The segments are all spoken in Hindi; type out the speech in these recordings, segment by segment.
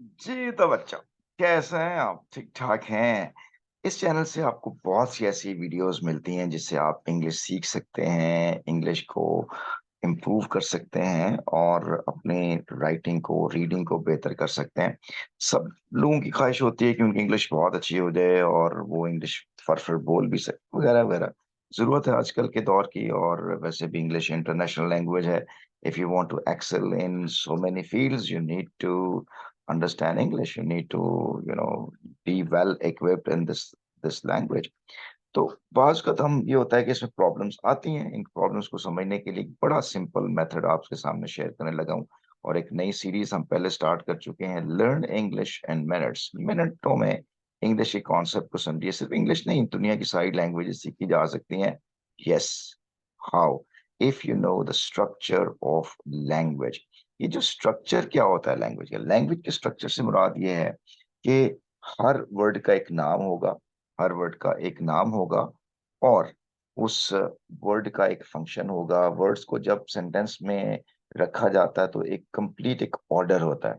जी, तो बच्चों, कैसे हैं आप? ठीक-ठाक हैं? इस चैनल से आपको बहुत सी ऐसी वीडियोज़ मिलती हैं जिससे आप इंग्लिश सीख सकते हैं, इंग्लिश को इम्प्रूव कर सकते हैं और अपने राइटिंग को, रीडिंग को बेहतर कर सकते हैं। सब लोगों की ख़्वाहिश होती है कि उनकी इंग्लिश बहुत अच्छी हो जाए और वो इंग्लिश फट-फट बोल भी सकें वगैरह-वगैरह। ज़रूरत है आजकल के दौर की और वैसे भी इंग्लिश इंटरनेशनल लैंग्वेज है। If you want to excel in so many fields, you need to understand English. You need to, be well equipped in this language. तो बाज़ क़द हम ये होता है कि इसमें प्रॉब्लम्स आती हैं। इन प्रॉब्लम्स को समझने के लिए एक बड़ा सिंपल मेथड आपके सामने शेयर करने लगा हूँ और एक नई सीरीज़ हम पहले स्टार्ट कर चुके हैं, लर्न इंग्लिश इन मिनट्स। मिनटों में इंग्लिश के कॉन्सेप्ट को समझिए। सिर्फ़ इंग्लिश नहीं, दुनिया की सारी लैंग्वेजेज़ सीखी जा सकती हैं। Yes, how? If you know the structure of language. ये जो स्ट्रक्चर क्या होता है लैंग्वेज का? लैंग्वेज के स्ट्रक्चर से मुराद ये है कि हर वर्ड का एक नाम होगा, हर वर्ड का एक नाम होगा और उस वर्ड का एक फंक्शन होगा। वर्ड्स को जब सेंटेंस में रखा जाता है तो एक कंप्लीट एक ऑर्डर होता है।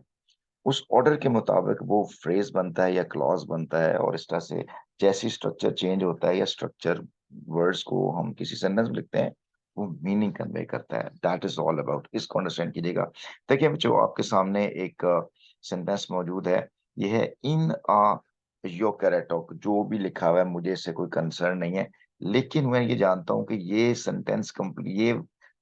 उस ऑर्डर के मुताबिक वो फ्रेज़ बनता है या क्लॉज़ बनता है और इस तरह से जैसे स्ट्रक्चर चेंज होता है या स्ट्रक्चर वर्ड्स को हम किसी सेंटेंस में लिखते हैं, वो मीनिंग कन्वे करता है। दैट इज़ ऑल अबाउट इसको अंडरस्टैंड कीजिएगा। देखिए जो आपके सामने एक सेंटेंस मौजूद है, ये है इन योकेरेटोक जो भी लिखा हुआ है मुझे इससे कोई कंसर्न नहीं है। लेकिन मैं ये जानता हूँ कि ये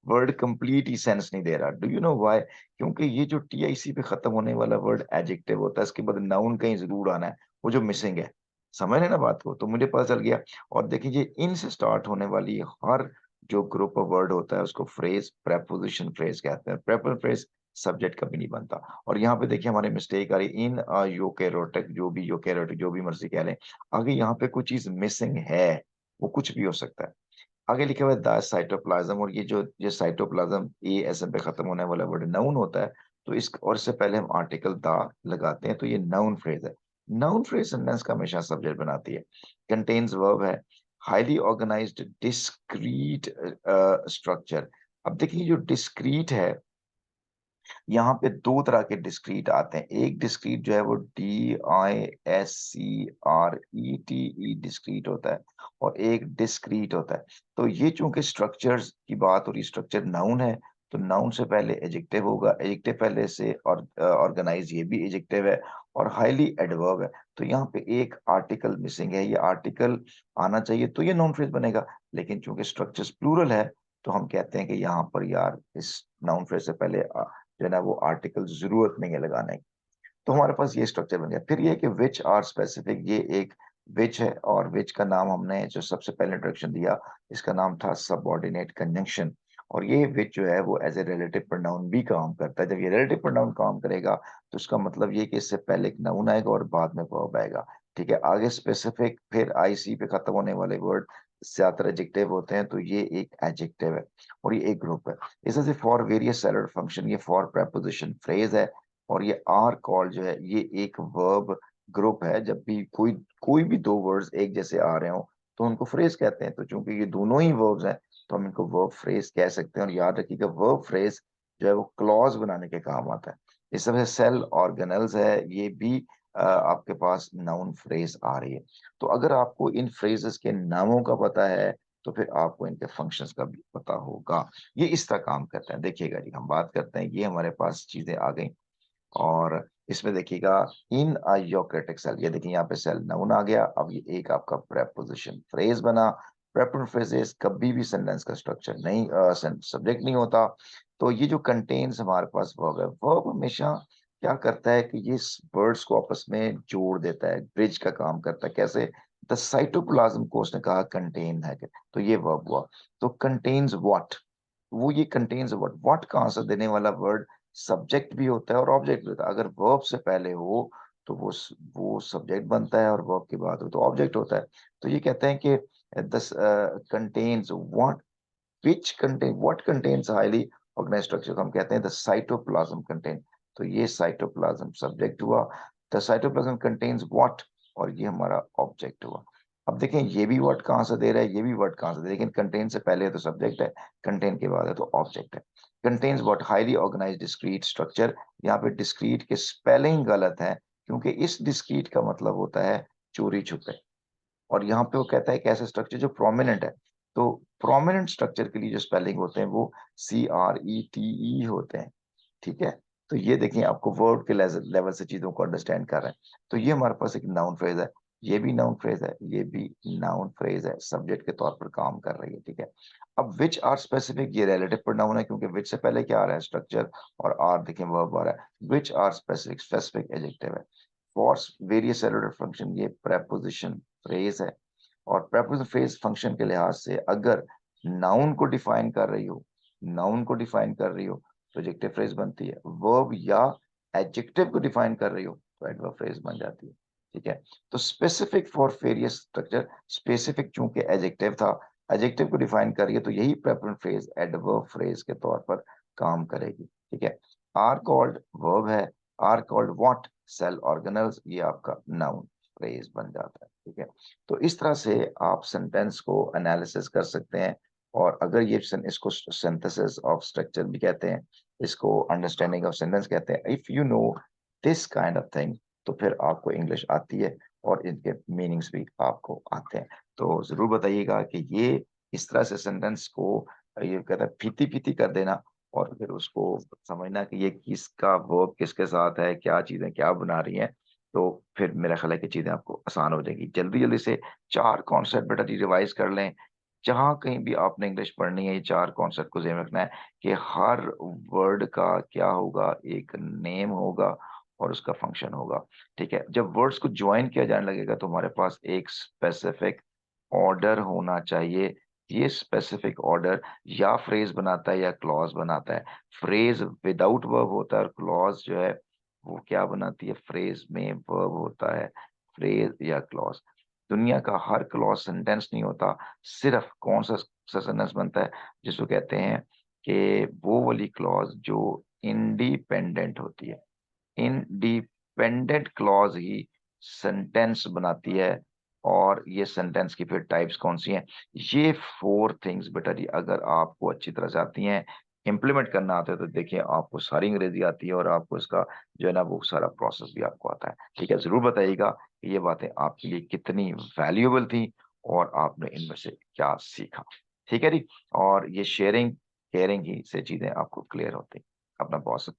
वर्ड कंप्लीट ही सेंस नहीं दे रहा। Do you know why? क्योंकि ये जो टीआईसी पे खत्म होने वाला वर्ड एडजेक्टिव होता है, इसके बाद नाउन कहीं ज़रूर आना है, वो जो मिसिंग है। समझ रहे हैं ना बात को? तो मुझे पता चल गया और देखिए ये इन से स्टार्ट होने वाली हर जो ग्रुप ऑफ वर्ड होता है उसको फ्रेज़ प्रीपोज़िशन फ्रेज़ कहते हैं। प्रेपोज़िशन फ्रेज़ सब्जेक्ट कभी नहीं बनता और यहाँ पे देखिए हमारी मिस्टेक आ रही है इन यूकेरोटिक जो भी मर्ज़ी कह लें। आगे यहाँ पे कोई चीज़ मिसिंग है, वो कुछ भी हो सकता है। आगे लिखा हुआ है द साइटोप्लाज़्म और ये साइटोप्लाज़्म एएसएम पे खत्म होने वाला वर्ड नाउन होता है, तो इस और इससे पहले हम आर्टिकल द लगाते हैं, तो ये नाउन फ्रेज़ है। नाउन फ्रेज़ सेंटेंस का हमेशा सब्जेक्ट बनाती है। कंटेन्स वर्ब है, हाइली ऑर्गनाइज्ड डिस्क्रीट स्ट्रक्चर। अब देखिए जो डिस्क्रीट है यहाँ पे 2 तरह के डिस्क्रीट आते हैं। एक डिस्क्रीट जो है वो डिस्क्रीट डिस्क्रीट होता है और एक डिस्क्रीट होता है। तो ये चूँकि स्ट्रक्चर्स की बात हो रही है, स्ट्रक्चर नाउन है, तो नाउन से पहले एडजेक्टिव होगा, एडजेक्टिव पहले से और ऑर्गेनाइज़ ये भी एडजेक्टिव है और हाइली एडवर्ब है। तो यहाँ पे एक आर्टिकल मिसिंग है, ये आर्टिकल आना चाहिए तो ये नाउन फ्रेज़ बनेगा। लेकिन चूँकि स्ट्रक्चर्स प्लूरल है, तो हम कहते हैं कि यहाँ पर यार इस नाउन फ्रेज़ से पहले जो है ना वो आर्टिकल ज़रूरत नहीं है लगाने की। तो हमारे पास ये स्ट्रक्चर बन गया। फिर ये है कि व्हिच आर स्पेसिफिक ये एक व्हिच है और व्हिच का नाम हमने जो सबसे पहले इंट्रोडक्शन दिया, इसका नाम था सबऑर्डिनेट कंजंक्शन और ये व्हिच जो है वो एज़ अ रिलेटिव प्रोनाउन भी काम करता है। जब ये रिलेटिव प्रोनाउन काम करेगा, तो इसका मतलब ये है कि इससे पहले एक नाउन आएगा और बाद में वर्ब आएगा। ठीक है? आगे स्पेसिफिक फिर आईसी पे खत्म होने वाले वर्ड ज़्यादातर एडजेक्टिव होते हैं, तो ये एक एडजेक्टिव है और ये एक ग्रुप है। इस तरह से फॉर वेरियस सैलड फंक्शन ये फॉर प्रीपोज़िशन फ्रेज़ है और ये आर कॉल्ड जो है ये एक वर्ब ग्रुप है। जब भी कोई कोई भी 2 वर्ड्स एक जैसे आ रहे हों, तो उनको फ्रेज़ कहते हैं। तो चूँकि ये दोनों ही वर्ब्स हैं, तो हम इनको वर्ब फ्रेज़ कह सकते हैं और याद रखिएगा वर्ब फ्रेज़ जो है वो क्लॉज़ बनाने के काम आता है। इस तरह से सेल ऑर्गेनल्स है, ये भी आपके पास नाउन फ्रेज़ आ रही है। तो अगर आपको इन फ्रेज़ेज़ के नामों का पता है, तो फिर आपको इनके फंक्शंस का भी पता होगा। ये इस तरह काम करते हैं। देखिएगा जी, हम बात करते हैं, ये हमारे पास चीज़ें आ गई और इसमें देखिएगा इन अ यूक्रेटिक सेल ये देखिए यहाँ पे सेल नाउन आ गया। अब ये एक आपका प्रीपोजिशन फ्रेज़ बना। प्रीपोजिशन फ्रेज़ेज़ कभी भी सेंटेंस का स्ट्रक्चर नहीं सब्जेक्ट नहीं होता। तो ये जो कंटेन्स हमारे पास वर्ब है, वर्ब हमेशा क्या करता है कि ये स वर्ड्स को आपस में जोड़ देता है, ब्रिज का काम करता है। कैसे? द साइटोप्लाज़्म को उसने कहा कंटेन है, तो ये वर्ब हुआ। तो कंटेन्स व्हाट? वो ये कंटेन्स व्हाट व्हाट का आंसर देने वाला वर्ड सब्जेक्ट भी होता है और ऑब्जेक्ट भी होता है। अगर वर्ब से पहले हो तो वो सब्जेक्ट बनता है और वर्ब के बाद हो तो ऑब्जेक्ट होता है। तो ये कहते हैं कि this contains what contains highly organised structure तो हम कहते हैं द साइटोप्लाज्म कंटेन। तो ये साइटोप्लाज्म सब्जेक्ट हुआ। द साइटोप्लाज्म कंटेन्स व्हाट और ये हमारा ऑब्जेक्ट हुआ। अब देखें ये भी वर्ड कहाँ से दे रहा है, ये भी वर्ड कहाँ से दे रहा है, लेकिन कंटेन से पहले तो सब्जेक्ट है, कंटेन के बाद है तो ऑब्जेक्ट है। Contains what highly organised discrete structure. यहाँ पे डिस्क्रीट के स्पेलिंग गलत है क्योंकि इस डिस्क्रीट का मतलब होता है चोरी छुपे, और यहाँ पे वो कहता है कि ऐसा स्ट्रक्चर जो प्रोमिनेंट है। तो प्रोमिनेंट स्ट्रक्चर के लिए जो स्पेलिंग होते हैं वो CRETE होते हैं। ठीक है, तो ये देखिए आपको वर्ड के लेवल से चीजों को अंडरस्टैंड कर रहे हैं। तो ये हमारे पास एक नाउन फ्रेज है, ये भी नाउन फ्रेज है, ये भी नाउन फ्रेज है, सब्जेक्ट के तौर पर काम कर रही है। ठीक है, अब विच आर स्पेसिफिक, ये रिलेटिव प्रोनाउन है क्योंकि विच से पहले क्या आ रहा है, स्ट्रक्चर, और आर देखिए वर्ब आ रहा है। Which are specific, specific adjective है। फॉर वेरियस सेलुलर फंक्शन, ये प्रेपोजिशन फ्रेज है। और प्रेपोजिशन फ्रेज फंक्शन के लिहाज से अगर नाउन को डिफाइन कर रही हो, नाउन को डिफाइन कर रही हो तो एडजेक्टिव फ्रेज बनती है। वर्ब या एडजेक्टिव को डिफाइन कर रही हो तो एडवर्ब फ्रेज बन जाती है। ठीक है, तो specific for various structure, specific चूंकि एडजेक्टिव था, एडजेक्टिव को डिफाइन कर रही है तो यही प्रेपोजिशन फ्रेज एडवर्ब फ्रेज के तौर पर काम करेगी। ठीक है, आर कॉल्ड वर्ब है, are called what cell organelles, ये आपका नाउन फ्रेज बन जाता है। ठीक है, तो इस तरह से आप सेंटेंस को एनालिसिस कर सकते हैं। और अगर ये इसको सिंथेसिस ऑफ स्ट्रक्चर भी कहते हैं, इसको अंडरस्टैंडिंग ऑफ सेंटेंस कहते हैं। If you know this kind of thing तो फिर आपको इंग्लिश आती है और इनके मीनिंग्स भी आपको आते हैं। तो जरूर बताइएगा कि ये इस तरह से सेंटेंस को ये कहता है फीती फीती कर देना, और फिर उसको समझना कि ये किसका वर्ब किसके साथ है, क्या चीजें क्या बना रही हैं। तो फिर मेरा ख्याल है कि चीजें आपको आसान हो जाएगी। जल्दी जल्दी से 4 कॉन्सेप्ट बेटा जी रिवाइज कर लें। जहां कहीं भी आपने इंग्लिश पढ़नी है, ये 4 कॉन्सेप्ट को ध्यान रखना है कि हर वर्ड का क्या होगा, एक नेम होगा और उसका फंक्शन होगा। ठीक है, जब वर्ड्स को ज्वाइन किया जाने लगेगा तो हमारे पास एक स्पेसिफिक ऑर्डर होना चाहिए। ये स्पेसिफिक ऑर्डर या फ्रेज बनाता है या क्लॉज बनाता है। फ्रेज विदाउट वर्ब होता है और क्लॉज जो है वो क्या बनाती है, फ्रेज में वर्ब होता है, फ्रेज या क्लॉज। दुनिया का हर क्लॉज सेंटेंस नहीं होता। सिर्फ कौन सा सेंटेंस बनता है जिसको कहते हैं कि वो वाली क्लॉज जो इंडिपेंडेंट होती है। इंडिपेंडेंट क्लॉज ही सेंटेंस बनाती है। और ये सेंटेंस की फिर टाइप्स कौन सी हैं, ये 4 थिंग्स बेटा जी अगर आपको अच्छी तरह से आती हैं, इम्प्लीमेंट करना आता है, तो देखिए आपको सारी अंग्रेजी आती है और आपको इसका जो है ना वो सारा प्रोसेस भी आपको आता है। ठीक है, जरूर बताइएगा कि ये बातें आपके लिए कितनी वैल्यूएबल थी और आपने इनमें से क्या सीखा। ठीक है जी, और ये शेयरिंग केयरिंग ही से चीजें आपको क्लियर होती। अपना बहुत ख्याल